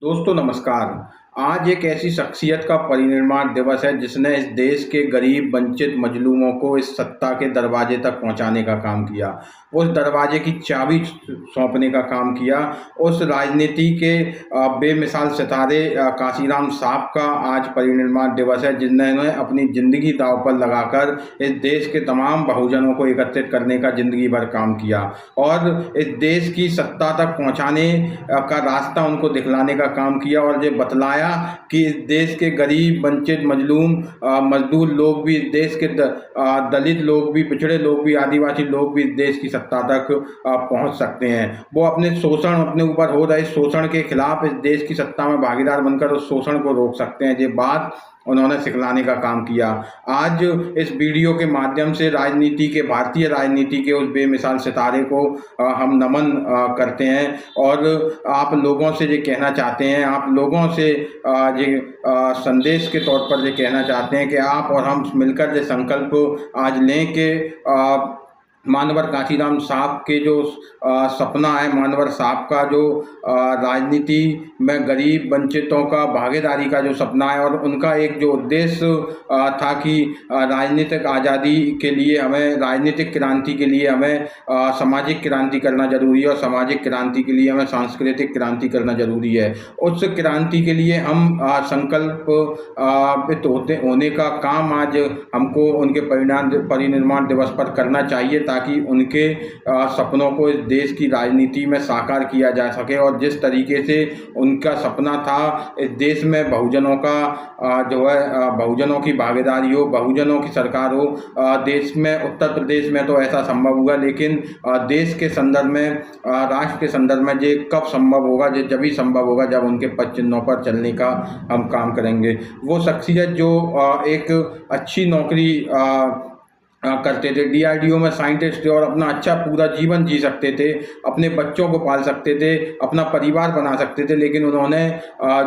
दोस्तों नमस्कार। आज एक ऐसी शख्सियत का परिनिर्वाण दिवस है जिसने इस देश के गरीब, वंचित, मजलूमों को इस सत्ता के दरवाजे तक पहुंचाने का काम किया। उस दरवाजे की चाबी सौंपने का काम किया। उस राजनीति के बेमिसाल सितारे काशीराम साहब का आज परिनिर्वाण दिवस है, जिन्होंने अपनी ज़िंदगी दांव पर लगाकर इस देश के तमाम बहुजनों को एकत्रित करने का ज़िंदगी भर काम किया और इस देश की सत्ता तक पहुंचाने का रास्ता उनको दिखलाने का काम किया और ये बतलाया कि इस देश के गरीब, वंचित, मजलूम, मजदूर लोग भी, इस देश के दलित लोग भी, पिछड़े लोग भी, आदिवासी लोग भी इस देश की सत्ता तक पहुंच सकते हैं। वो अपने ऊपर हो रहे शोषण के खिलाफ इस देश की सत्ता में भागीदार बनकर उस शोषण को रोक सकते हैं। ये बात उन्होंने सिखलाने का काम किया। आज इस वीडियो के माध्यम से भारतीय राजनीति के उस बेमिसाल सितारे को हम नमन करते हैं और आप लोगों से ये कहना चाहते हैं, आप लोगों से ये संदेश के तौर पर ये कहना चाहते हैं कि आप और हम मिलकर ये संकल्प आज लें कि मानवर काशीराम साहब के जो सपना है, मानवर साहब का जो राजनीति में गरीब वंचितों का भागीदारी का जो सपना है, और उनका एक जो उद्देश्य था कि राजनीतिक आज़ादी के लिए हमें, राजनीतिक क्रांति के लिए हमें सामाजिक क्रांति करना जरूरी है और सामाजिक क्रांति के लिए हमें सांस्कृतिक क्रांति करना जरूरी है। उस क्रांति के लिए हम संकल्पित होने का काम आज हमको उनके परिनिर्वाण दिवस पर करना चाहिए, ताकि उनके सपनों को इस देश की राजनीति में साकार किया जा सके। और जिस तरीके से उनका सपना था इस देश में बहुजनों का जो है बहुजनों की भागीदारी हो, बहुजनों की सरकार हो, देश में, उत्तर प्रदेश में तो ऐसा संभव होगा, लेकिन देश के संदर्भ में, राष्ट्र के संदर्भ में ये कब संभव होगा? ये जब ही संभव होगा जब उनके पद चिन्हों पर चलने का हम काम करेंगे। वो शख्सियत जो एक अच्छी नौकरी करते थे, डीआरडीओ में साइंटिस्ट थे और अपना अच्छा पूरा जीवन जी सकते थे, अपने बच्चों को पाल सकते थे, अपना परिवार बना सकते थे, लेकिन उन्होंने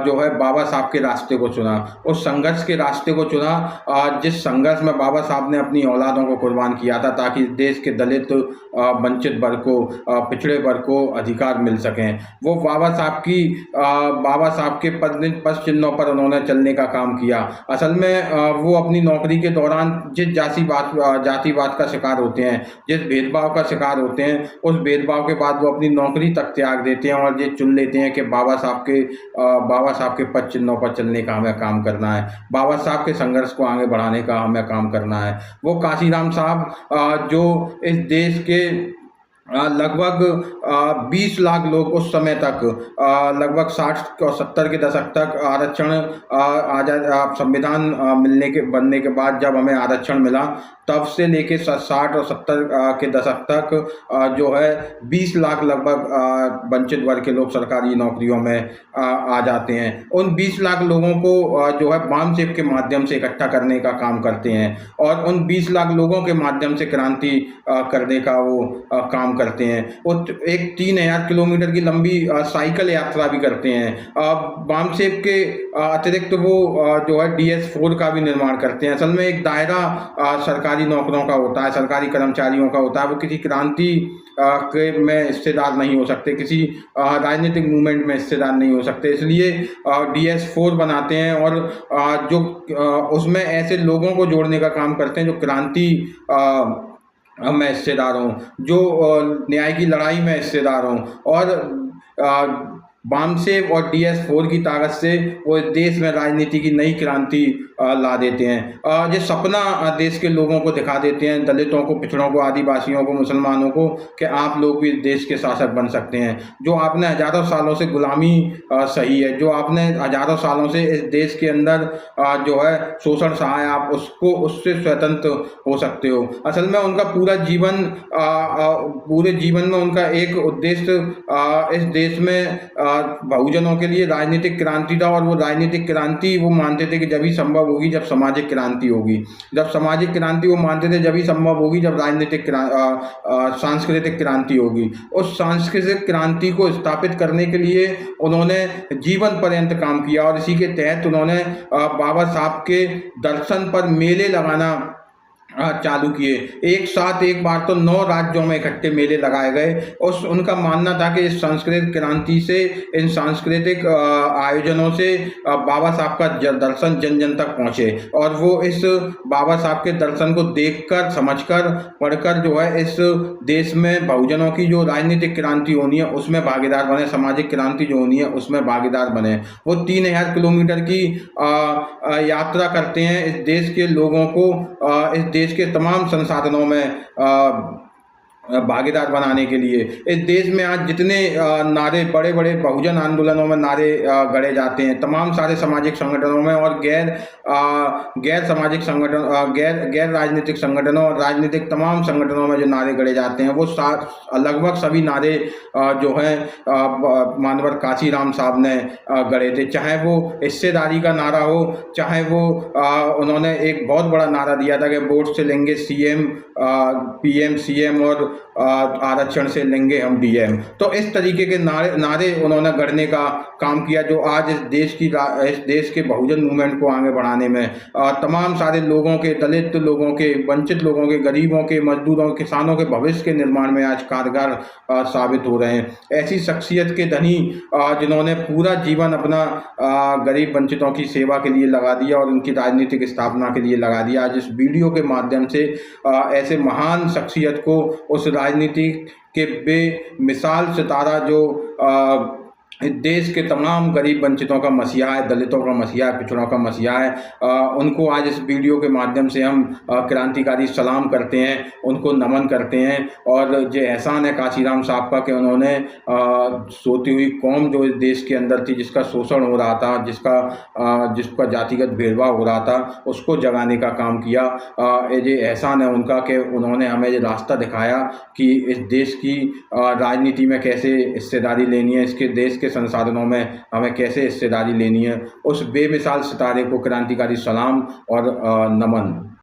जो है बाबा साहब के रास्ते को चुना, उस संघर्ष के रास्ते को चुना जिस संघर्ष में बाबा साहब ने अपनी औलादों को कुर्बान किया था, ताकि देश के दलित, वंचित वर्ग को, पिछड़े वर्ग को अधिकार मिल सकें। वो बाबा साहब के पद चिन्हों पर उन्होंने चलने का काम किया। असल में वो अपनी नौकरी के दौरान जिस जातिवाद का शिकार होते हैं, जिस भेदभाव का शिकार होते हैं, उस भेदभाव के बाद वो अपनी नौकरी तक त्याग देते हैं और ये चुन लेते हैं कि बाबा साहब के पद चिन्हों पर चलने का हमें काम करना है, बाबा साहब के संघर्ष को आगे बढ़ाने का हमें काम करना है। वो काशीराम साहब जो इस देश के लगभग 20 लाख लोग उस समय तक, लगभग 60 और 70 के दशक तक आरक्षण, आजाद संविधान बनने के बाद जब हमें आरक्षण मिला, तब से लेके 60 और 70 के दशक तक जो है 20 लाख लगभग वंचित वर्ग के लोग सरकारी नौकरियों में आ जाते हैं। उन 20 लाख लोगों को जो है वामसेप के माध्यम से इकट्ठा करने का काम करते हैं और उन 20 लाख लोगों के माध्यम से क्रांति करने का वो काम करते हैं। वो एक 3000 किलोमीटर की लंबी साइकिल यात्रा भी करते हैं। वामसेप के अतिरिक्त वो जो है DS-4 का भी निर्माण करते हैं। असल में एक दायरा सरकारी नौकरों का होता है, सरकारी कर्मचारियों का होता है। वो किसी क्रांति में हिस्सेदार नहीं हो सकते, किसी राजनीतिक मूवमेंट में हिस्सेदार नहीं हो सकते, इसलिए DS-4 बनाते हैं और जो उसमें ऐसे लोगों को जोड़ने का काम करते हैं जो क्रांति में हिस्सेदार हों, जो न्याय की लड़ाई में हिस्सेदार हों। और वामसेप और DS-4 की ताकत से वो देश में राजनीति की नई क्रांति ला देते हैं। ये सपना देश के लोगों को दिखा देते हैं, दलितों को, पिछड़ों को, आदिवासियों को, मुसलमानों को, कि आप लोग भी देश के शासक बन सकते हैं। जो आपने हजारों सालों से गुलामी सही है, जो आपने हजारों सालों से इस देश के अंदर जो है शोषण सहा है, आप उससे स्वतंत्र हो सकते हो। असल में उनका पूरे जीवन में उनका एक उद्देश्य इस देश में बहुजनों के लिए राजनीतिक क्रांति था, और वो राजनीतिक क्रांति वो मानते थे कि जब ही संभव होगी जब सामाजिक क्रांति होगी। जब सामाजिक क्रांति वो मानते थे जब ही संभव होगी जब सांस्कृतिक क्रांति होगी। उस सांस्कृतिक क्रांति को स्थापित करने के लिए उन्होंने जीवन पर्यंत काम किया और इसी के तहत उन्होंने बाबा साहब के दर्शन पर मेले लगाना चालू किए। एक साथ एक बार तो 9 राज्यों में इकट्ठे मेले लगाए गए। उनका मानना था कि इस सांस्कृतिक क्रांति से, इन सांस्कृतिक आयोजनों से बाबा साहब का दर्शन जन जन तक पहुँचे और वो इस बाबा साहब के दर्शन को देखकर, समझकर, पढ़कर जो है इस देश में बहुजनों की जो राजनीतिक क्रांति होनी है उसमें भागीदार बने, सामाजिक क्रांति जो होनी है उसमें भागीदार बने। वो 3000 किलोमीटर की यात्रा करते हैं इस देश के लोगों को इस देश के तमाम संसाधनों में भागीदार बनाने के लिए। इस देश में आज जितने नारे बड़े बड़े बहुजन आंदोलनों में नारे गढ़े जाते हैं, तमाम सारे सामाजिक संगठनों में और गैर सामाजिक संगठन, गैर राजनीतिक संगठनों और राजनीतिक तमाम संगठनों में जो नारे गढ़े जाते हैं वो लगभग सभी नारे जो हैं मानवर काशीराम साहब ने गढ़े थे। चाहे वो हिस्सेदारी का नारा हो, चाहे वो उन्होंने एक बहुत बड़ा नारा दिया था कि वोट से लेंगे सीएम, पीएम, सीएम और आरक्षण से लेंगे हम डीएम। तो इस तरीके के नारे उन्होंने गढ़ने का काम किया जो आज इस देश के बहुजन मूवमेंट को आगे बढ़ाने में तमाम सारे लोगों के, दलित लोगों के, वंचित लोगों के, गरीबों के, मजदूरों, किसानों के भविष्य के निर्माण में आज कारगर साबित हो रहे हैं। ऐसी शख्सियत के धनी जिन्होंने पूरा जीवन अपना गरीब वंचितों की सेवा के लिए लगा दिया और उनकी राजनीतिक स्थापना के लिए लगा दिया। आज इस वीडियो के माध्यम से ऐसे महान शख्सियत को, उस राजनीति के बेमिसाल सितारा जो देश के तमाम गरीब वंचितों का मसीहा है, दलितों का मसीहा है, पिछड़ों का मसीहा है, उनको आज इस वीडियो के माध्यम से हम क्रांतिकारी सलाम करते हैं, उनको नमन करते हैं। और जो एहसान है काशीराम साहब का कि उन्होंने सोती हुई कौम जो इस देश के अंदर थी, जिसका शोषण हो रहा था, जिसका जातिगत भेदभाव हो रहा था, उसको जगाने का काम किया। ये एहसान है उनका कि उन्होंने हमें ये रास्ता दिखाया कि इस देश की राजनीति में कैसे हिस्सेदारी लेनी है, इसके देश के संसाधनों में हमें कैसे हिस्सेदारी लेनी है। उस बेमिसाल सितारे को क्रांतिकारी सलाम और नमन।